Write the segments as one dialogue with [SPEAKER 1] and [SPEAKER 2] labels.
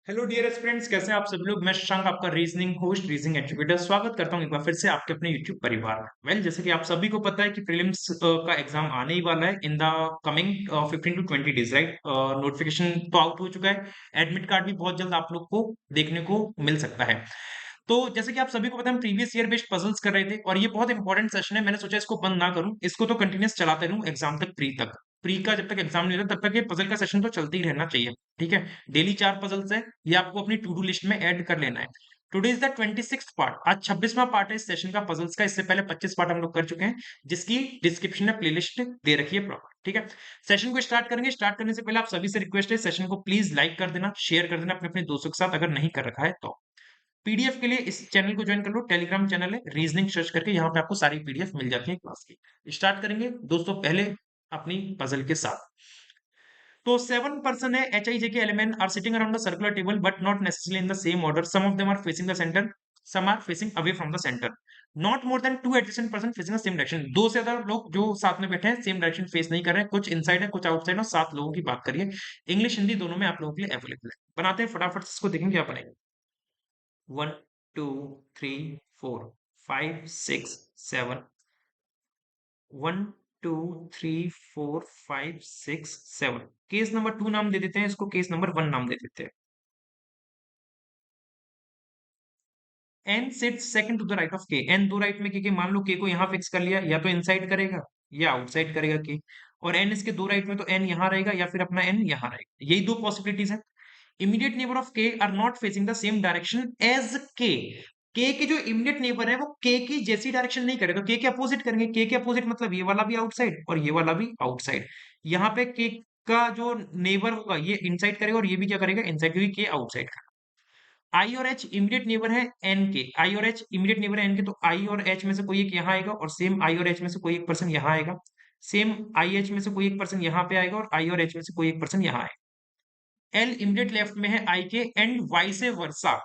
[SPEAKER 1] Hello dear friends, कैसे हैं आप सभी लोग। मैं शशांक, आपका रीजनिंग होस्ट, रीजनिंग एजुकेटर, स्वागत करता हूं एक बार फिर से आपके अपने यूट्यूब परिवार में। जैसे कि आप सभी को पता है कि प्रीलिम्स का एग्जाम आने ही वाला है in the coming 15 to 20 days, right. Notification तो आउट हो चुका है। एडमिट कार्ड भी बहुत जल्द आप लोग को देखने को मिल सकता है। तो जैसे कि आप सभी को पता है, हम प्रीवियस ईयर बेस्ड पजल्स कर रहे थे और ये बहुत इंपॉर्टेंट सेशन है। मैंने सोचा इसको बंद ना करूं, इसको तो कंटिन्यूस चलाते रहूं एग्जाम तक, प्री का जब तक एग्जाम नहीं होता तब तक ये पजल का सेशन तो चलते ही रहना चाहिए। ठीक है। डेली 4 पजल्स है, ये आपको अपनी टू डू लिस्ट में ऐड कर लेना है। Today is the 26th part, आज 26वां पार्ट है इस सेशन का पजल्स का। इससे पहले 25 पार्ट हम लोग कर चुके हैं, जिसकी डिस्क्रिप्शन में प्लेलिस्ट दे रखी है प्रॉपर। ठीक है। सेशन को स्टार्ट करेंगे। स्टार्ट करने से पहले आप सभी से रिक्वेस्ट है, सेशन को प्लीज लाइक कर देना, शेयर कर देना अपने अपने दोस्तों के साथ, अगर नहीं कर रखा है तो। पीडीएफ के लिए इस चैनल को ज्वाइन कर लो, टेलीग्राम चैनल है रीजनिंग सर्च करके, यहाँ पे आपको सारी पीडीएफ मिल जाती है क्लास की। स्टार्ट करेंगे दोस्तों पहले अपनी पजल के साथ। तो 7 पर्सन है, H I J K element are sitting around the circular table but not necessarily in the same order. Some of them are facing the centre, some are facing away from the centre. Not more than two adjacent person facing the same direction. दो से ज्यादा लोग जो साथ में बैठे हैं same direction face नहीं कर रहे हैं, कुछ इनसाइड है कुछ आउटसाइड और 7 लोगों की बात करिए। इंग्लिश हिंदी दोनों में आप लोगों के लिए अवेलेबल है। बनाते हैं फटाफट से इसको, देखेंगे क्या बनेगा। 1 2 3 4 5 6 7। 1 2 3 4 5 6 7। केस नंबर 2 नाम दे देते हैं इसको, केस नंबर 1 नाम दे देते हैं। N sits second to the right of K. N दो राइट में के मान लो के को यहां फिक्स कर लिया, या तो इनसाइड करेगा या आउटसाइड करेगा के। और एन इसके दो राइट में, तो एन यहां रहेगा या फिर अपना एन यहां रहेगा। यही दो पॉसिबिलिटीज है। Immediate neighbour of K are not facing the same direction as K. K जो इमीडिएट नेबर है वो के की जैसी डायरेक्शन नहीं करे, तो के अपोजिट करेंगे। के अपोजिट मतलब ये वाला भी आउटसाइड और ये वाला भी आउटसाइड। यहाँ पे के का जो नेबर होगा ये इनसाइड करेगा और ये भी क्या करेगा, इनसाइड, क्योंकि के आउटसाइड का। आई और एच इमीडिएट नेबर है एन के। आई और एच इमीडिएट नेबर है एन के, तो आई और एच में से कोई एक यहाँ आएगा और सेम आई और एच में से कोई एक पर्सन यहाँ आएगा। सेम आई एच में से कोई एक पर्सन यहाँ पे आएगा और आई और एच में से कोई एक पर्सन यहाँ आएगा। एल इमीडिएट लेफ्ट में है आई के and vice versa.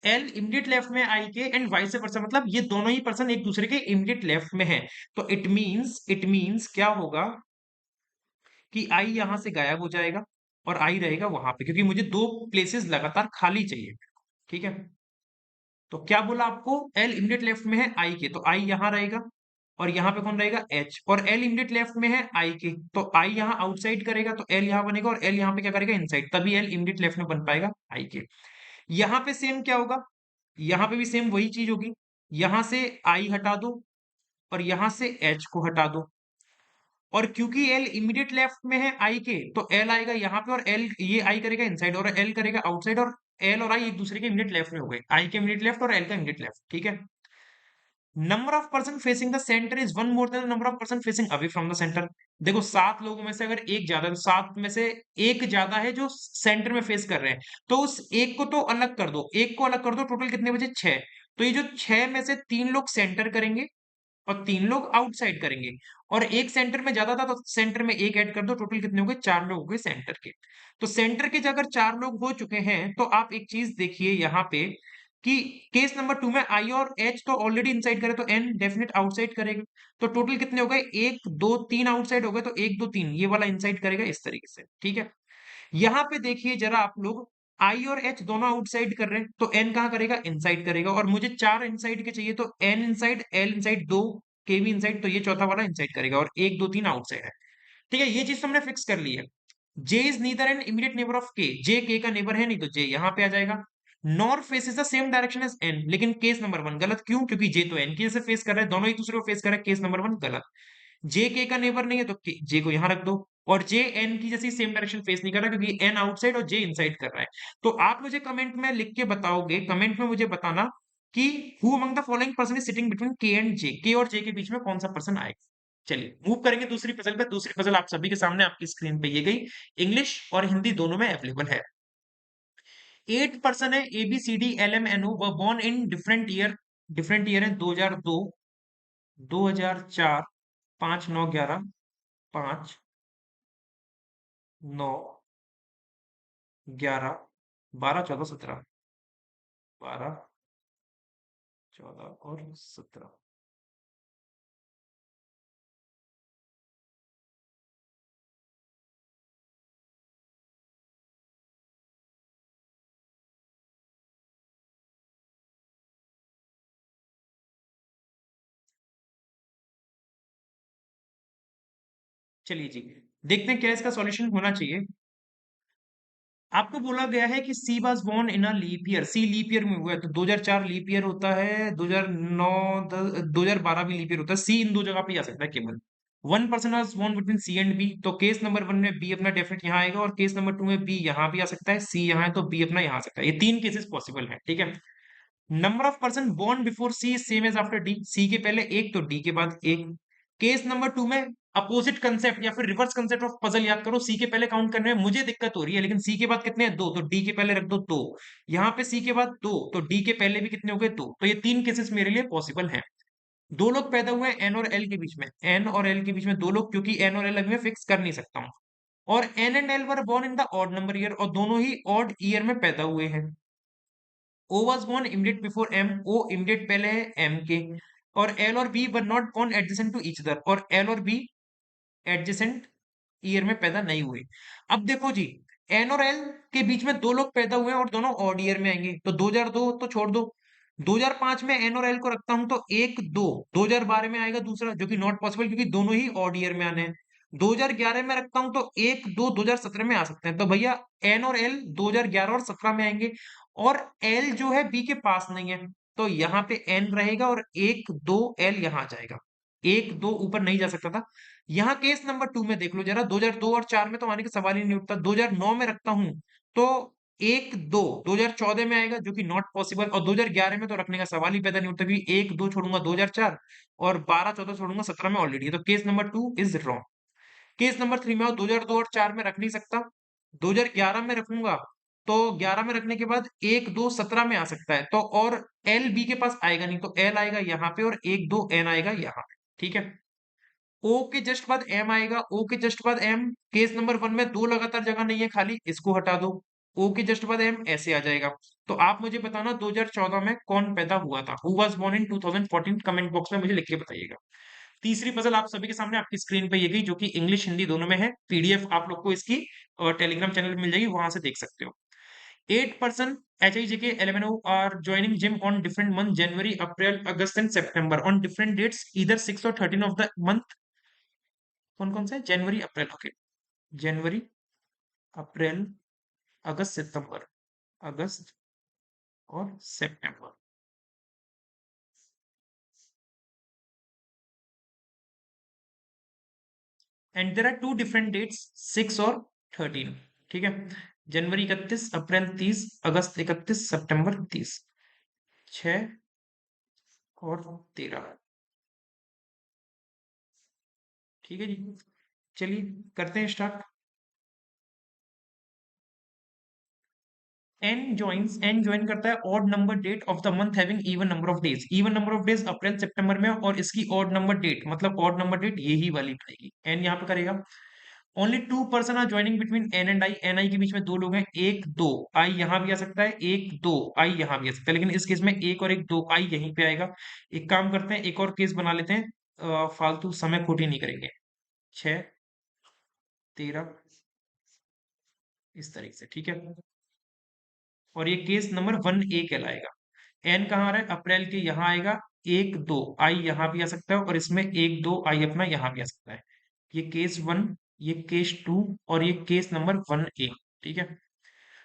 [SPEAKER 1] L immediate left में आई के एंड वाइस वर्सा, मतलब ये दोनों ही पर्सन एक दूसरे के इमीडिएट लेफ्ट में है। तो इट मींस क्या होगा कि आई यहां से गायब हो जाएगा और आई रहेगा वहां पे, क्योंकि मुझे दो प्लेसेस लगातार खाली चाहिए। ठीक है। तो क्या बोला आपको, एल इमीडिएट लेफ्ट में है आई के, तो आई यहां रहेगा और यहाँ पे कौन रहेगा, एच। और एल इमीडिएट लेफ्ट में है आई के, तो आई यहाँ आउटसाइड करेगा तो एल यहाँ बनेगा और एल यहाँ पे क्या करेगा, इनसाइड, तभी एल इमीडिएट लेफ्ट में बन पाएगा आई के। यहाँ पे सेम क्या होगा, यहाँ पे भी सेम वही चीज होगी। यहां से आई हटा दो और यहां से एच को हटा दो। और क्योंकि एल इमीडिएट लेफ्ट में है आई के, तो एल आएगा यहाँ पे और एल ये आई करेगा इनसाइड और एल करेगा आउटसाइड, और एल और आई एक दूसरे के इमीडिएट लेफ्ट में हो गए, आई के इमीडिएट लेफ्ट और एल का इमीडिएट लेफ्ट। ठीक है। Number of person facing the centre is one more than number of person facing away from the centre. देखो 7 लोगों में से अगर एक ज्यादा है तो 7 में से एक ज्यादा है जो सेंटर में फेस कर रहे हैं, तो उस एक को तो अलग कर दो, एक को अलग कर दो, टोटल कितने बचे, 6। तो ये जो 6 में से 3 लोग सेंटर करेंगे और 3 लोग आउटसाइड करेंगे। और एक सेंटर में ज्यादा था तो सेंटर में एक ऐड कर दो, टोटल कितने हो गए, 4 लोग हो गए सेंटर के। तो सेंटर के अगर 4 लोग हो चुके हैं तो आप एक चीज देखिए यहाँ पे कि केस नंबर 2 में आई और एच तो ऑलरेडी इनसाइड करे, तो एन डेफिनेट आउटसाइड करेगा। तो टोटल कितने हो गए, 1 2 3 आउटसाइड हो गए, तो 1 2 3 ये वाला इनसाइड करेगा इस तरीके से। ठीक है। यहाँ पे देखिए जरा आप लोग, आई और एच दोनों आउटसाइड कर रहे हैं, तो एन कहां करेगा, इनसाइड करेगा। और मुझे 4 इनसाइड के चाहिए, तो एन इनसाइड, एल इनसाइड, 2 के भी इनसाइड, तो ये चौथा वाला इनसाइड करेगा और 1 2 3 आउटसाइड है। ठीक है, ये चीज हमने फिक्स कर ली है। J is neither an immediate neighbour of K. J के का नेबर है नहीं, तो जे यहां पे आ जाएगा। Nor faces the same direction as N, लेकिन केस नंबर 1 गलत, क्यों, क्योंकि जे तो एन की जैसे फेस कर रहा है, दोनों एक दूसरे को फेस कर रहा है, केस नंबर 1 गलत। जे के का नेबर नहीं है, तो जे को यहां रख दो। और जे एन की जैसी सेम डायरेक्शन फेस नहीं कर रहा, क्योंकि एन आउटसाइड और जे इनसाइड कर रहा है। तो आप मुझे कमेंट में लिख के बताओगे, कमेंट में मुझे बताना कि who among the following person is sitting between के एंड जे। के और जे के बीच में कौन सा पर्सन आएगा। चलिए मूव करेंगे दूसरी पजल पे। दूसरी पजल आप सभी के सामने आपकी स्क्रीन पे ये गई, इंग्लिश और हिंदी दोनों में अवेलेबल है। 8 पर्सन है, A B C D L M N O, were born in different year. Different year है 2002, 2004, 5 9 11, 5 9 11 12 14 17, 12 14 और 17। चलिए जी, देखते हैं क्या इसका सॉल्यूशन होना चाहिए। आपको बोला गया है कि C was born in a leap year, C leap year में हुआ है, तो 2004 लीप ईयर होता है, 2009 2012 भी लीप ईयर होता है, सी इन दो जगह पे आ सकता है केवल। One person was born between C and B, तो केस नंबर वन में बी अपना डेफिनेट यहाँ आएगा, और केस नंबर टू में बी यहाँ भी आ सकता है, सी यहाँ है तो बी अपना यहाँ आ सकता है। ये तीन केसेस पॉसिबल है, ठीक है। Number of person born before C same as after D, C के पहले एक तो डी के बाद एक। केस नंबर टू में अपोजिट कंसेप्ट या फिर रिवर्स कंसेप्ट ऑफ पजल याद करो, सी के पहले काउंट करने में मुझे दिक्कत हो रही है, लेकिन सी के बाद कितने हैं, दो, तो डी के पहले रख दो दो। यहाँ पे सी के बाद दो, तो डी के पहले भी कितने हो गए, दो। तो ये तीन केसेस मेरे लिए पॉसिबल हैं। दो लोग पैदा हुए एन और एल के बीच में, एन और एल के बीच में दो लोग, क्योंकि एन और एल अभी मैं फिक्स कर नहीं सकता हूँ। और N and L were born in the odd number year, और दोनों ही ऑड ईयर में पैदा हुए हैं। O was born immediate before M, O immediate पहले है M के, और L और B were not born adjacent to each other, और L और B adjacent ईयर में पैदा नहीं हुए। अब देखो जी, N और L के बीच में दो लोग पैदा हुए हैं और दोनों ऑड ईयर में आएंगे, तो 2002 तो छोड़ दो, 2005 में N और L को रखता हूं तो एक दो, 2012 में आएगा दूसरा, जो कि नॉट पॉसिबल क्योंकि दोनों ही ऑड ईयर में आने हैं। 2011 में रखता हूं तो एक दो 2017 में आ सकते हैं, तो भैया N और L 2011 और 17 में आएंगे, और L जो है B के पास नहीं है, तो यहाँ पे N रहेगा और एक दो L यहाँ आ जाएगा, एक दो ऊपर नहीं जा सकता था। यहाँ केस नंबर टू में देख लो जरा, 2002 और 4 में तो आने का सवाल ही नहीं उठता, 2009 में रखता हूं तो एक दो 2014 में आएगा, जो कि नॉट पॉसिबल, और 2011 में तो रखने का सवाल ही पैदा नहीं उठता, क्योंकि एक दो छोड़ूंगा 2004, और 12 14 छोड़ूंगा 17 में ऑलरेडी, तो case number two is wrong. Case number three में 2002 और 4 में रख नहीं सकता, 2011 में रखूंगा तो 11 में रखने के बाद एक दो 17 में आ सकता है, तो और एल बी के पास आएगा नहीं, तो एल आएगा यहाँ पे और एक दो एन आएगा यहाँ पे, ठीक है। ओ के जस्ट बाद एम आएगा, ओ के जस्ट बाद एम, केस नंबर वन में दो लगातार जगह नहीं है खाली, इसको हटा दो, ओ के जस्ट बाद एम ऐसे आ जाएगा। तो आप मुझे बताना 2014 में कौन पैदा हुआ था, who was born in 2014, comment box में मुझे लिख के बताइएगा। तीसरी पजल आप सभी के सामने आपकी स्क्रीन पे ये गई, जो कि इंग्लिश हिंदी दोनों में है, पीडीएफ आप लोग को इसकी टेलीग्राम चैनल पे मिल जाएगी, वहां से देख सकते हो। 8 person HIJK LMNO are joining gym on different month, January, April, August and September on different dates, either 6 or 13 of the month। कौन कौन से, जनवरी अप्रैल, ओके, जनवरी अप्रैल अगस्त सितंबर, अगस्त और सितंबर। And there are two different dates, 6 और 13, ठीक है। जनवरी 31, अप्रैल 30, अगस्त 31, सितंबर 30, 6 और 13, ठीक है जी। चलिए करते हैं स्टार्ट। एन ज्वाइन करता है odd number date of the month having even number of days, even number of days अप्रैल सितंबर में, और इसकी ऑड नंबर डेट मतलब ऑड नंबर डेट यही वाली पड़ेगी, एन यहाँ पे करेगा। Only 2 person are joining between N and I, N I के बीच में दो लोग हैं, एक दो, आई यहाँ भी आ सकता है, एक दो आई यहाँ भी आ सकता है, लेकिन इस केस में एक और एक दो आई यहीं पे आएगा। एक काम करते हैं, एक और केस बना लेते हैं, फालतू समय खोटी नहीं करेंगे। 6 13 इस तरीके से, ठीक है। और ये केस नंबर 1A कहलाएगा। एन कहाँ आ रहा है, अप्रैल के यहाँ आएगा, एक दो आई यहाँ भी आ सकता है, और इसमें एक दो आई अपना यहाँ भी आ सकता है। ये केस वन, ये केस टू, और ये केस नंबर 1A, ठीक है।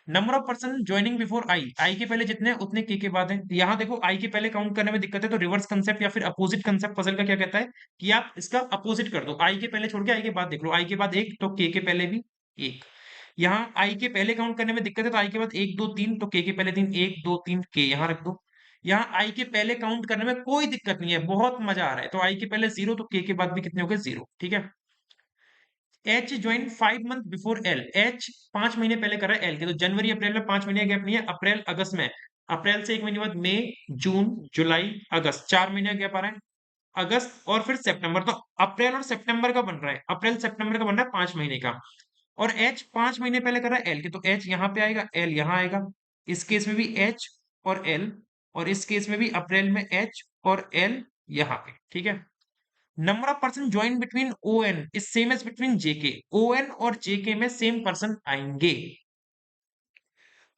[SPEAKER 1] Number of person joining before I, I के पहले जितने हैं उतने के बाद हैं। यहाँ देखो आई के पहले काउंट करने में दिक्कत है, तो रिवर्स कंसेप्ट या फिर अपोजिट कंसेप्ट पजल का क्या कहता है कि आप इसका अपोजिट कर दो, आई के पहले छोड़ के आई के बाद देख लो, आई के बाद एक तो के पहले भी एक। यहाँ आई के पहले काउंट करने में दिक्कत है, तो आई के बाद एक दो तीन, तो के पहले तीन, एक दो तीन के यहाँ रख दो। यहाँ आई के पहले काउंट करने में कोई दिक्कत नहीं है, बहुत मजा आ रहा है, तो आई के पहले जीरो, तो के बाद भी कितने हो गए, जीरो, ठीक है। H join 5 month before L, H 5 महीने पहले कर रहा है एल के, तो जनवरी अप्रैल में 5 महीने गैप नहीं है, अप्रैल अगस्त में, अप्रैल से 1 महीने बाद मई, जून, जुलाई, अगस्त, 4 महीने गैप आ रहा है, अगस्त और फिर सितंबर, तो अप्रैल और सितंबर का बन रहा है, अप्रैल सितंबर का बन रहा है 5 महीने का। और एच 5 महीने पहले कर रहा है एल के, तो एच यहाँ पे आएगा, एल यहाँ आएगा, इस केस में भी एच और एल, और इस केस में भी अप्रैल में एच और एल यहाँ पे, ठीक है। Number of person join between O N is same as between JK, O N और जेके में सेम पर्सन आएंगे।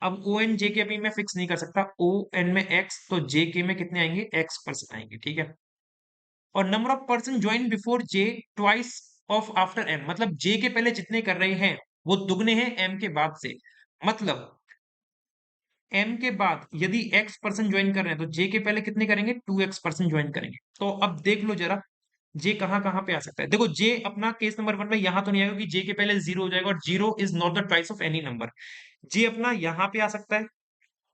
[SPEAKER 1] अब ओ एन जेके अभी मैं फिक्स नहीं कर सकता, ओ एन में एक्स, तो जेके में कितने आएंगे, एक्स पर्सन आएंगे, ठीक है। और number of person join before J twice of after M, मतलब जे के पहले जितने कर रहे हैं वो दुगने हैं एम के बाद से। मतलब एम के बाद यदि एक्स पर्सन ज्वाइन कर रहे हैं तो जे के पहले कितने करेंगे, 2x पर्सन ज्वाइन करेंगे। तो अब देख लो जरा जे कहां कहां पे आ सकता है। देखो जे अपना केस नंबर 1 में यहां तो नहीं आएगा क्योंकि जे के पहले 0 हो जाएगा और 0 is not the twice of any number. J अपना यहां पे आ सकता है,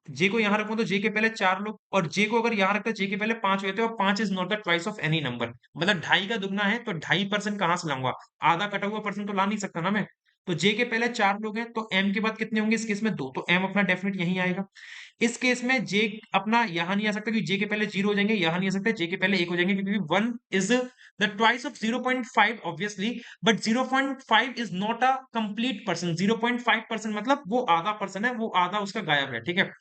[SPEAKER 1] जे को यहां रखो तो जे के पहले 4 लोग, और जे को अगर यहां रखता है जे के पहले 5 होते हैं और 5 is not the twice of any number. मतलब 2.5 का दुगना है तो 2.5% कहां से लाऊंगा, आधा कटा हुआ पर्सन तो ला नहीं सकता ना मैं। तो जे के पहले 4 लोग हैं तो एम के बाद कितने होंगे इस केस में 2, तो एम अपना डेफिनेट यहीं आएगा। इस केस में जे अपना यहां नहीं आ सकता क्योंकि जे के पहले 0 हो जाएंगे, यहां नहीं आ सकता जे के पहले 1 हो जाएंगे क्योंकि 1 is the twice of 0.5 obviously, but 0.5 is not a complete person. 0.5% मतलब वो आधा पर्सन है, वो आधा उसका गायब है, ठीक है।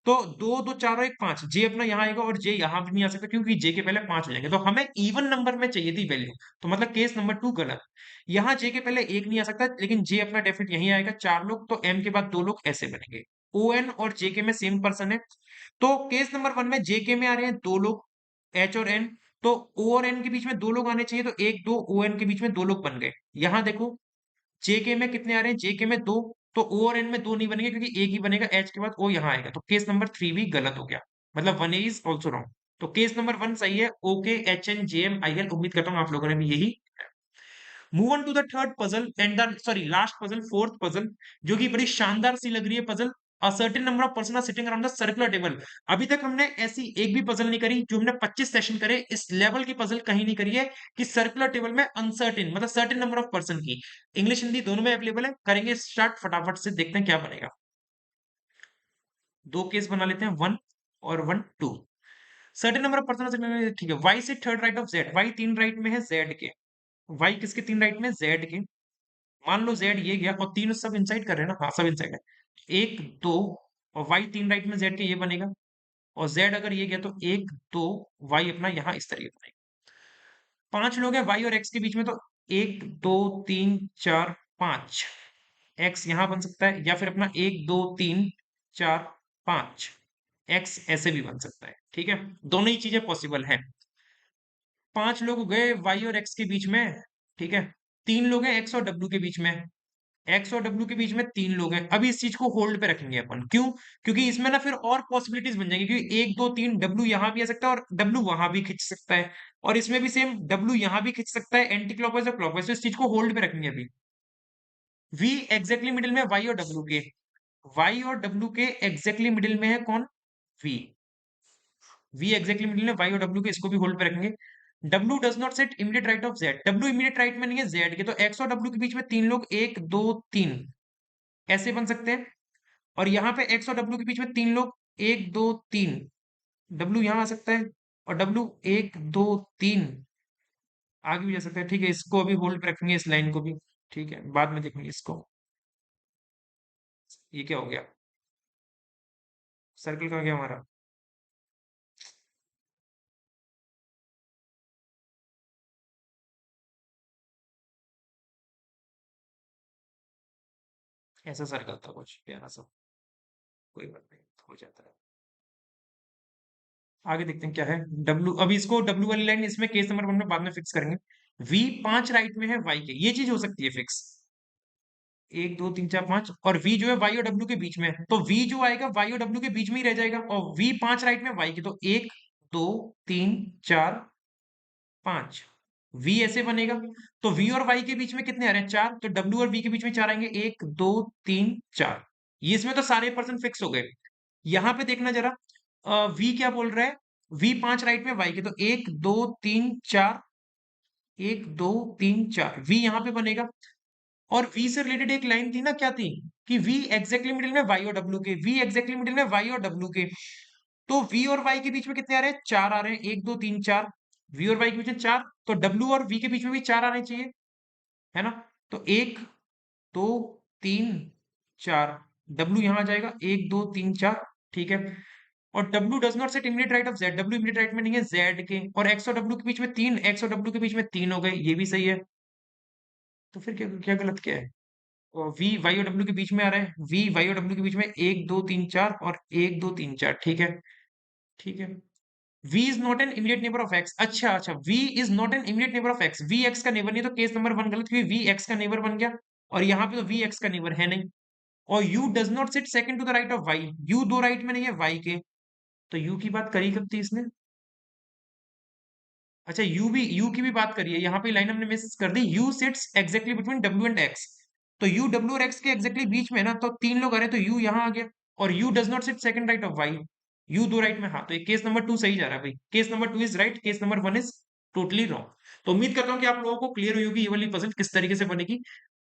[SPEAKER 1] तो 2 2 4 और 1 5, जे अपना यहाँ आएगा और जे यहाँ भी नहीं आ सकता क्योंकि जे के पहले 5 हो जाएंगे। तो हमें इवन नंबर में चाहिए थी वैल्यू, तो मतलब केस नंबर 2 गलत। यहाँ जे के पहले 1 नहीं आ सकता लेकिन जे अपना डेफिनेट यहीं आएगा, 4 लोग, तो एम के बाद 2 लोग ऐसे बनेंगे। ओ एन और जे के में सेम पर्सन है, तो केस नंबर 1 में जे के में आ रहे हैं 2 लोग एच और एन, तो ओ और एन के बीच में 2 लोग आने चाहिए, तो 1 2 ओ एन के बीच में 2 लोग बन गए। यहाँ देखो जेके में कितने आ रहे हैं, जेके में 2, तो ओ और एन में 2 नहीं बनेंगे क्योंकि एक ही बनेगा, एच के बाद ओ यहाँ आएगा, तो केस नंबर 3 भी गलत हो गया, मतलब 1 इज ऑल्सो रॉन्ग। तो केस नंबर 1 सही है, okay H N J M I L. उम्मीद करता हूँ आप लोगों ने भी यही। Move on to the third puzzle and the sorry last puzzle, fourth puzzle, जो कि बड़ी शानदार सी लग रही है puzzle. A certain number of person are sitting around the circular table. अभी तक हमने ऐसी एक भी पजल नहीं करी, जो हमने 25 सेशन करे इस लेवल की पजल कहीं नहीं करी है कि सर्कुलर टेबल में अनसर्टेन मतलब सर्टेन नंबर ऑफ पर्सन की। इंग्लिश हिंदी दोनों में अवेलेबल है, करेंगे स्टार्ट फटाफट से, देखते हैं क्या बनेगा। दो केस बना लेते हैं, 1 और 1 2। सर्टेन नंबर ऑफ पर्सन, ठीक है। वाई से third right of Z, Y 3 right में है जेड के। वाई किसके 3 राइट में, जेड के। मान लो जेड ये गया और तीनों सब इनसाइड कर रहे हैं ना, हाँ सब इनसाइड है। 1 2 और वाई 3 राइट में जेड के, ये बनेगा। और जेड अगर ये गया तो 1 2, वाई अपना यहाँ इस तरीके बनेगा। 5 लोग हैं वाई और एक्स के बीच में, तो 1 2 3 4 5, एक्स यहाँ बन सकता है, या फिर अपना 1 2 3 4 5, एक्स ऐसे भी बन सकता है, ठीक है। दोनों ही चीजें पॉसिबल है। 5 लोग गए वाई और एक्स के बीच में, ठीक है। 3 लोग हैं एक्स और डब्ल्यू के बीच में, एक्स और डब्ल्यू के बीच में 3 लोग हैं। अभी इस चीज को होल्ड पे रखेंगे अपन, क्यों, क्योंकि इसमें ना फिर और पॉसिबिलिटीज बन जाएंगी, क्योंकि 1 2 3 डब्ल्यू यहाँ भी आ सकता है और डब्ल्यू वहां भी खींच सकता है, और इसमें भी सेम डब्ल्यू यहाँ भी खींच सकता है एंटी क्लॉकवाइज और क्लॉकवाइज। तो इस चीज को होल्ड पे रखेंगे अभी। वी एग्जैक्टली मिडिल में वाई और डब्ल्यू के, वाई और डब्ल्यू के एग्जैक्टली मिडिल में है कौन, वी। वी एग्जैक्टली मिडिल में वाई और डब्ल्यू के, इसको भी होल्ड पे रखेंगे। W does not set immediate right of Z, W immediate right में नहीं है जेड के, तो एक्स और डब्ल्यू के बीच में 3 लोग 1 2 3 ऐसे बन सकते हैं। और यहाँ पे एक्स और डब्ल्यू के बीच में 3 लोग 1 2 3, डब्ल्यू यहाँ आ सकता है और डब्ल्यू 1 2 3 आगे भी जा सकता है, ठीक है। इसको अभी होल्ड पे रखेंगे, इस लाइन को भी, ठीक है, बाद में देखेंगे इसको। ये क्या हो गया, सर्कल कहाँ गया हमारा, ऐसा सर्कल था कुछ प्यारा सा, कोई बात नहीं, हो जाता है। आगे देखते हैं क्या है। डब्ल्यू, अभी इसको डब्ल्यू वाली लाइन इसमें केस नंबर 1 में बाद में फिक्स करेंगे। वी 5 राइट में है वाई के, ये चीज हो सकती है फिक्स, 1 2 3 4 5, और वी जो है वाई और डब्ल्यू के बीच में है, तो वी जो आएगा वाई और डब्ल्यू के बीच में ही रह जाएगा, और वी 5 राइट में वाई के, तो 1 2 3 4 5, वी ऐसे बनेगा। तो वी और वाई के बीच में कितने आ रहे हैं, 4, तो डब्ल्यू और वी के बीच में 4 आएंगे, 1 2 3 4। ये इसमें तो सारे पर्सन फिक्स हो गए। यहां पे देखना जरा, वी क्या बोल रहा है, वी 5 राइट में वाई के, तो 1 2 3 4, 1 2 3 4, वी यहां पे बनेगा। और वी से रिलेटेड एक लाइन थी ना, क्या थी, कि वी एग्जैक्टली मिडिल में वाई और डब्ल्यू के, वी एग्जैक्टली मिडिल में वाई और डब्ल्यू के। तो वी और वाई के बीच में कितने आ रहे हैं, 4 आ रहे हैं, 1 2 3 4, वी और वाई के बीच में 4, तो डब्ल्यू और वी के बीच में भी 4 आने चाहिए, है ना। तो 1 2 3 4, डब्ल्यू यहां आ जाएगा, 1 2 3 4, ठीक है। और W does not set immediate right of Z, W immediate right में नहीं है जेड के, और एक्स और डब्ल्यू के बीच में 3, एक्स और डब्ल्यू के बीच में 3 हो गए, ये भी सही है। तो फिर क्या क्या गलत क्या है, वी वाई और डब्ल्यू के बीच में आ रहा है, वी वाई और डब्ल्यू के बीच में 1 2 3 4 और 1 2 3 4, ठीक है, ठीक है। v is not an immediate neighbour of x। अच्छा अच्छा, v is not an immediate neighbour of x, v x का नेबर नहीं, तो केस नंबर 1 गलत, क्योंकि v x का नेबर बन गया और यहाँ पे तो v x का नेबर है नहीं। और u does not sit second to the right of y, u दो राइट में नहीं है y के, तो u की बात करी कब थी इसने? अच्छा, u की भी बात करिए, यहाँ पे लाइन हमने मिस कर दी, u sits exactly between w and x, तो u w और x के एग्जैक्टली बीच में है ना, तो तीन लोग आ रहे हैं, तो u यहाँ आ गया। और u does not sit second right of y, u दो राइट में, हाँ, तो ये केस नंबर 2 सही जा रहा है भाई, case number 2 is right, case number 1 is totally wrong. तो उम्मीद करता हूँ कि आप लोगों को क्लियर हुई होगी ये वाली पजल किस तरीके से बनेगी।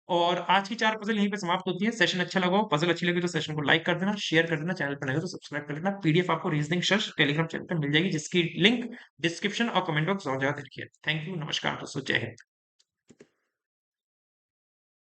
[SPEAKER 1] और आज की 4 पजल यहीं पे समाप्त होती है। सेशन अच्छा लगा हो, पजल अच्छी लगी तो सेशन को लाइक कर देना, शेयर कर देना, चैनल पर नए हो तो सब्सक्राइब कर लेना। पीडीएफ आपको रीजनिंग सर्च टेलीग्राम चैनल पर मिल जाएगी, जिसकी लिंक डिस्क्रिप्शन और कमेंट बॉक्स में जगह रखी है। थैंक यू, नमस्कार दोस्तों, जय हिंद।